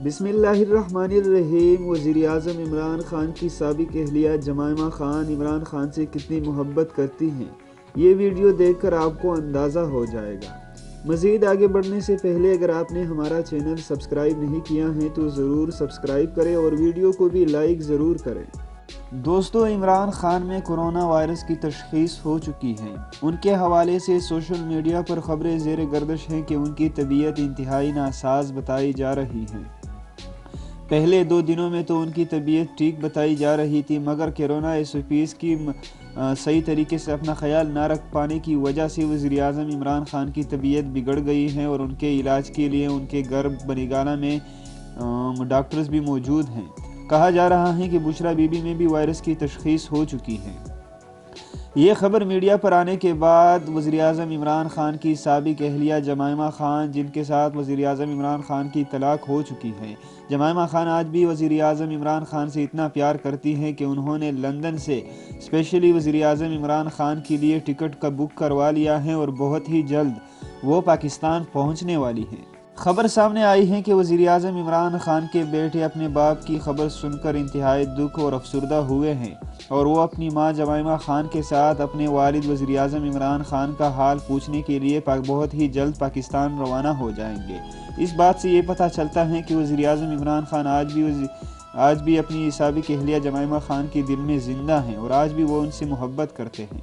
بسم اللہ الرحمن الرحیم۔ وزیراعظم عمران خان کی سابق اہلیہ جمائمہ خان عمران خان سے کتنی محبت کرتی ہیں، یہ ویڈیو دیکھ کر آپ کو اندازہ ہو جائے گا۔ مزید آگے بڑھنے سے پہلے اگر آپ نے ہمارا چینل سبسکرائب نہیں کیا ہے تو ضرور سبسکرائب کریں اور ویڈیو کو بھی لائک ضرور کریں۔ دوستو، عمران خان میں کرونا وائرس کی تشخیص ہو چکی ہے۔ ان کے حوالے سے سوشل میڈیا پر خبریں زیر گردش ہیں کہ ان کی طبیعت انتہائی ناساز بتائی جا رہی ہے۔ پہلے 2 دنوں میں تو ان کی طبیعت ٹھیک بتائی جا رہی تھی، مگر کورونا SOPs کی صحیح طریقے سے اپنا خیال نہ رکھ پانے کی وجہ سے وزیراعظم عمران خان کی طبیعت بگڑ گئی ہے اور ان کے علاج کے لیے ان کے گھر بنگالہ میں ڈاکٹرز بھی موجود ہیں۔ کہا جا رہا ہے کہ بشرا بی بی میں بھی وائرس کی تشخیص ہو چکی ہے۔ یہ خبر میڈیا پر آنے کے بعد وزیراعظم عمران خان کی سابق اہلیہ جمائمہ خان، جن کے ساتھ وزیراعظم عمران خان کی طلاق ہو چکی ہے، جمائمہ خان آج بھی وزیراعظم عمران خان سے اتنا پیار کرتی ہیں کہ انہوں نے لندن سے اسپیشلی وزیراعظم عمران خان کے لیے ٹکٹ کا بک کروا لیا ہے اور بہت ہی جلد وہ پاکستان پہنچنے والی ہیں۔ خبر سامنے آئی ہے کہ وزیراعظم عمران خان کے بیٹے اپنے باپ کی خبر سن کر انتہائی دکھ اور افسردہ ہوئے ہیں اور وہ اپنی ماں جمائمہ خان کے ساتھ اپنے والد وزیراعظم عمران خان کا حال پوچھنے کے لیے بہت ہی جلد پاکستان روانہ ہو جائیں گے۔ اس بات سے یہ پتہ چلتا ہے کہ وزیراعظم عمران خان آج بھی اپنی سابق اہلیہ جمائمہ خان کے دل میں زندہ ہیں اور آج بھی وہ ان سے محبت کرتے ہیں۔